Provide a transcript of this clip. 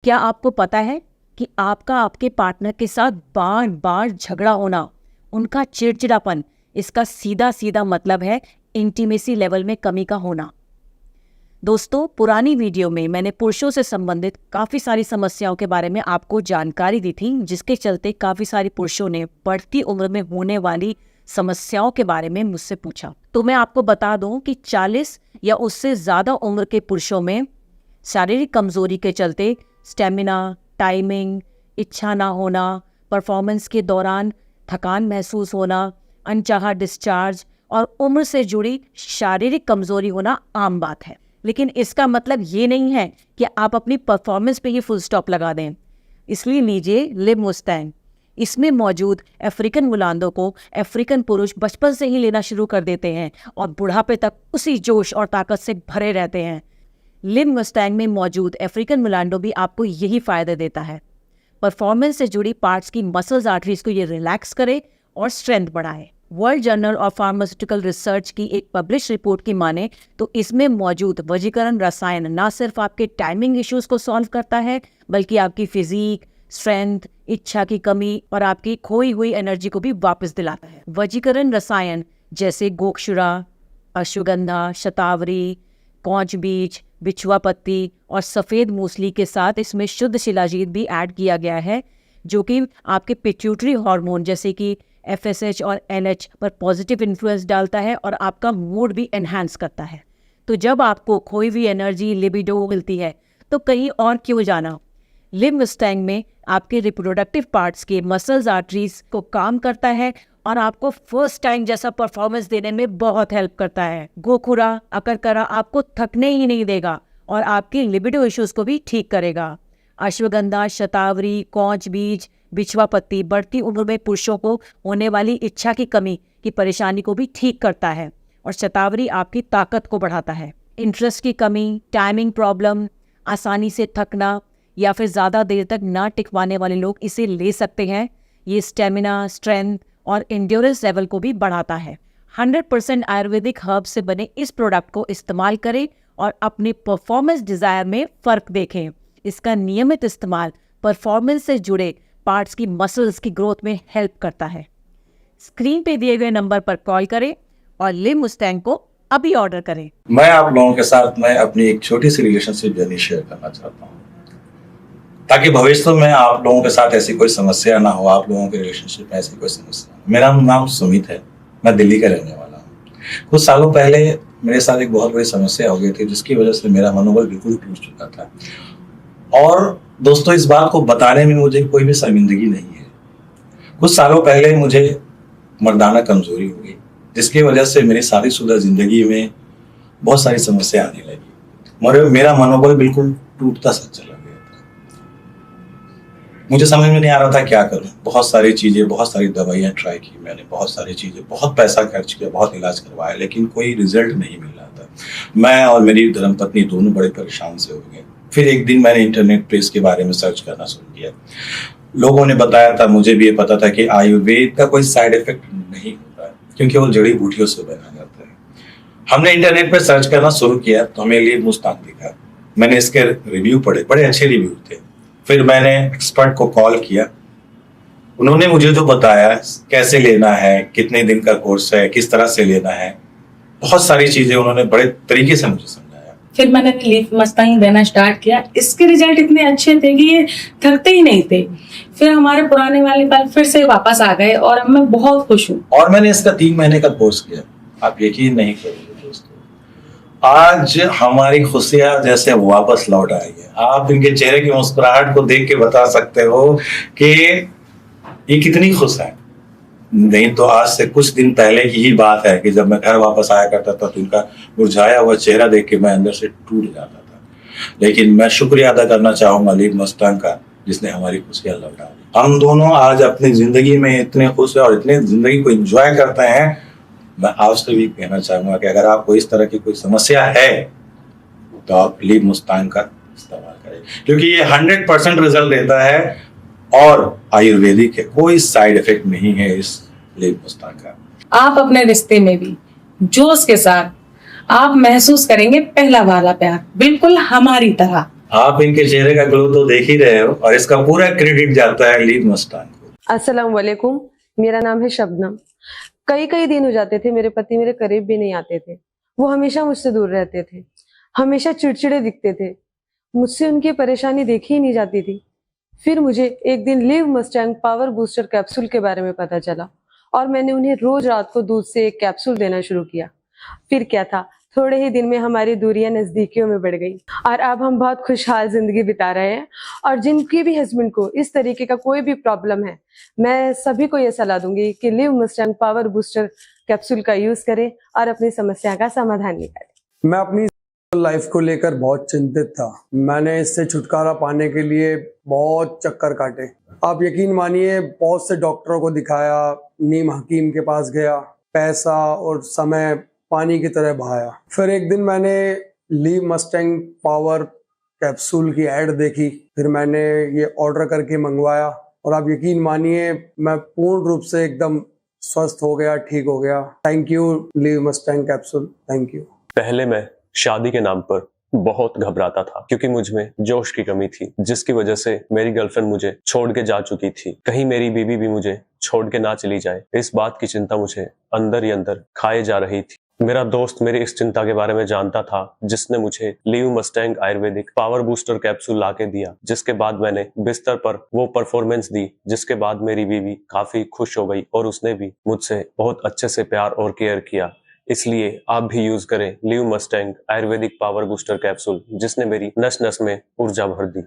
क्या आपको पता है कि आपका आपके पार्टनर के साथ बार बार झगड़ा होना, उनका चिड़चिड़ापन, इसका सीधा सीधा मतलब है इंटीमेसी लेवल में कमी का होना। दोस्तों, पुरानी वीडियो में मैंने पुरुषों से संबंधित काफ़ी सारी समस्याओं के बारे में आपको जानकारी दी थी, जिसके चलते काफ़ी सारे पुरुषों ने बढ़ती उम्र में होने वाली समस्याओं के बारे में मुझसे पूछा। तो मैं आपको बता दूं कि 40 या उससे ज़्यादा उम्र के पुरुषों में शारीरिक कमजोरी के चलते स्टेमिना, टाइमिंग, इच्छा ना होना, परफॉर्मेंस के दौरान थकान महसूस होना, अनचाहा डिस्चार्ज और उम्र से जुड़ी शारीरिक कमजोरी होना आम बात है। लेकिन इसका मतलब ये नहीं है कि आप अपनी परफॉर्मेंस पे ही फुल स्टॉप लगा दें। इसलिए लीजिए लिव मुस्टैंग। इसमें मौजूद अफ्रीकन मुलांदों को अफ्रीकन पुरुष बचपन से ही लेना शुरू कर देते हैं और बुढ़ापे तक उसी जोश और ताकत से भरे रहते हैं। लिव मुस्टैंग में मौजूद अफ्रीकन मुलांडो भी आपको यही फ़ायदा देता है। परफॉर्मेंस से जुड़ी पार्ट्स की मसल्स आर्टरीज को ये रिलैक्स करे और स्ट्रेंथ बढ़ाए। World journal of pharmaceutical research की एक पब्लिश रिपोर्ट की माने तो इसमें मौजूद वजीकरण रसायन न सिर्फ आपके टाइमिंग इश्यूज को सॉल्व करता है, बल्कि आपकी फिजिक, स्ट्रेंथ, इच्छा की कमी और आपकी खोई हुई एनर्जी को भी वापस दिलाता है। वजीकरण रसायन जैसे गोक्षुरा, अश्वगंधा, शतावरी, कौच बीज, बिछुआ पत्ती और सफ़ेद मूसली के साथ इसमें शुद्ध शिलाजीत भी ऐड किया गया है, जो कि आपके पिट्यूटरी हार्मोन जैसे कि FSH और NH पर पॉजिटिव इन्फ्लुएंस डालता है और आपका मूड भी एनहांस करता है। तो जब आपको खोई हुई एनर्जी, लिबिडो मिलती है तो कहीं और क्यों जाना। लिव मुस्टैंग में आपके रिप्रोडक्टिव पार्ट्स के मसल्स आर्टरीज को काम करता है और आपको फर्स्ट टाइम जैसा परफॉर्मेंस देने में बहुत हेल्प करता है। गोखुरा, अकरकरा आपको थकने ही नहीं देगा और आपकी लिबिडो इश्यूज को भी ठीक करेगा। अश्वगंधा, शतावरी, कौच बीज, बिछुआ पत्ती बढ़ती उम्र में पुरुषों को होने वाली इच्छा की कमी की परेशानी को भी ठीक करता है और शतावरी आपकी ताकत को बढ़ाता है। इंटरेस्ट की कमी, टाइमिंग प्रॉब्लम, आसानी से थकना या फिर ज़्यादा देर तक ना टिक पाने वाले लोग इसे ले सकते हैं। ये स्टेमिना, स्ट्रेंथ और एंड्योरेंस लेवल को भी बढ़ाता है। 100% आयुर्वेदिक हर्ब से बने इस प्रोडक्ट को इस्तेमाल करें और अपने परफॉर्मेंस डिज़ायर में फ़र्क देखें। इसका नियमित इस्तेमाल परफॉर्मेंस से जुड़े पार्ट्स की मसल्स की ग्रोथ में हेल्प करता है। स्क्रीन पे दिए गए नंबर पर कॉल करें और लिव मुस्टैंग को अभी ऑर्डर करें। मैं आप लोगों के साथ मैं अपनी एक छोटी सी रिलेशनशिप जर्नी शेयर करना चाहता हूँ, ताकि भविष्य में आप लोगों के साथ ऐसी कोई समस्या ना हो, आप लोगों के रिलेशनशिप में ऐसी कोई समस्या। मेरा नाम सुमित है, मैं दिल्ली का रहने वाला हूँ। कुछ सालों पहले मेरे साथ एक बहुत बड़ी समस्या हो गई थी, जिसकी वजह से मेरा मनोबल बिल्कुल टूट चुका था। और दोस्तों, इस बात को बताने में मुझे कोई भी शर्मिंदगी नहीं है। कुछ सालों पहले मुझे मर्दाना कमजोरी हो गई, जिसकी वजह से मेरी शादीशुदा जिंदगी में बहुत सारी समस्या आने लगी। मेरा मनोबल बिल्कुल टूटता सा चला गया था। मुझे समझ में नहीं आ रहा था क्या करूं। बहुत सारी चीजें, बहुत सारी दवाइयां ट्राई की मैंने, बहुत सारी चीजें, बहुत पैसा खर्च किया, बहुत इलाज करवाया, लेकिन कोई रिजल्ट नहीं मिल रहा था। मैं और मेरी धर्मपत्नी दोनों बड़े परेशान से हो गए। फिर एक दिन मैंने इंटरनेट पे इसके बारे में सर्च करना शुरू किया। लोगों ने बताया था, मुझे भी ये पता था कि आयुर्वेद का कोई साइड इफेक्ट नहीं होता है, क्योंकि वो जड़ी बूटियों से बना जाता है। हमने इंटरनेट पे सर्च करना शुरू किया तो हमें लिव मुस्टैंग दिखा। मैंने इसके रिव्यू पढ़े, बड़े अच्छे रिव्यू थे। फिर मैंने एक्सपर्ट को कॉल किया। उन्होंने मुझे जो बताया कैसे लेना है, कितने दिन का कोर्स है, किस तरह से लेना है, बहुत सारी चीजें उन्होंने बड़े तरीके से मुझे समझाया। फिर मैंने लिव मुस्टैंग देना स्टार्ट किया। इसके रिजल्ट इतने अच्छे थे कि ये थकते ही नहीं थे। फिर हमारे पुराने वाले पल फिर से वापस आ गए और अब मैं बहुत खुश हूँ। और मैंने इसका 3 महीने का कोर्स किया। आप यकीन नहीं करोगे दोस्तों, आज हमारी खुशियां जैसे वापस लौट आई है। आप इनके चेहरे की मुस्कुराहट को देख के बता सकते हो कि ये कितनी खुश है। नहीं तो आज से कुछ दिन पहले की ही बात है कि जब मैं घर वापस आया करता था तो इनका मुरझाया हुआ चेहरा देख के मैं अंदर से टूट जाता था। लेकिन मैं शुक्रिया अदा करना चाहूंगा लिव मुस्टैंग का, जिसने हमारी खुशियां लौटा दी। हम दोनों आज अपनी जिंदगी में इतने खुश है और इतने जिंदगी को एंजॉय करते हैं। मैं आपसे भी कहना चाहूंगा कि अगर आपको इस तरह की कोई समस्या है तो आप लिव मुस्टैंग का इस्तेमाल करें, क्योंकि ये 100% रिजल्ट देता है और आयुर्वेदिक है, कोई साइड इफेक्ट नहीं है इस लिव मुस्टैंग का। आप अपने रिश्ते में भी जोश के साथ आप महसूस करेंगे पहला वाला प्यार, बिल्कुल हमारी तरह। आप इनके चेहरे का ग्लो तो देख ही रहे हो और इसका पूरा क्रेडिट जाता है लीव मस्तान को। अस्सलाम वालेकुम, मेरा नाम है शबनम। कई कई दिन हो जाते थे मेरे पति मेरे करीब भी नहीं आते थे। वो हमेशा मुझसे दूर रहते थे, हमेशा चिड़चिड़े दिखते थे, मुझसे उनकी परेशानी देखी ही नहीं जाती थी। फिर मुझे एक दिन live Mustang power booster capsule के बारे में पता चला और मैंने उन्हें रोज रात को दूध से एक कैप्सूल देना शुरू किया। फिर क्या था, थोड़े ही दिन में हमारी दूरियां नजदीकियों में बढ़ गई और अब हम बहुत खुशहाल जिंदगी बिता रहे हैं। और जिनके भी हस्बैंड को इस तरीके का कोई भी प्रॉब्लम है, मैं सभी को ये सलाह दूंगी कि live Mustang power booster capsule का यूज करें और अपनी समस्या का समाधान निकालें। मैं अपनी लाइफ को लेकर बहुत चिंतित था। मैंने इससे छुटकारा पाने के लिए बहुत चक्कर काटे। आप यकीन मानिए, बहुत से डॉक्टरों को दिखाया, नीम हकीम के पास गया, पैसा और समय पानी की तरह बहाया। फिर एक दिन मैंने लीव मस्टैंग पावर कैप्सूल की ऐड देखी, फिर मैंने ये ऑर्डर करके मंगवाया और आप यकीन मानिए मैं पूर्ण रूप से एकदम स्वस्थ हो गया, ठीक हो गया। Thank you leave Mustang capsule, thank you. पहले मैं शादी के नाम पर बहुत घबराता था क्योंकि मुझ में जोश की कमी थी, जिसकी वजह से मेरी गर्लफ्रेंड मुझे छोड़ के जा चुकी थी। कहीं मेरी बीवी भी मुझे छोड़ के ना चली जाए, इस बात की चिंता मुझे अंदर ही अंदर खाए जा रही थी। मेरा दोस्त मेरी इस चिंता के बारे में जानता था, जिसने मुझे लीव Mustang ayurvedic power booster capsule ला के दिया, जिसके बाद मैंने बिस्तर पर वो परफॉर्मेंस दी, जिसके बाद मेरी बीवी काफी खुश हो गई और उसने भी मुझसे बहुत अच्छे से प्यार और केयर किया। इसलिए आप भी यूज करें leave Mustang ayurvedic power booster capsule, जिसने मेरी नस नस में ऊर्जा भर दी।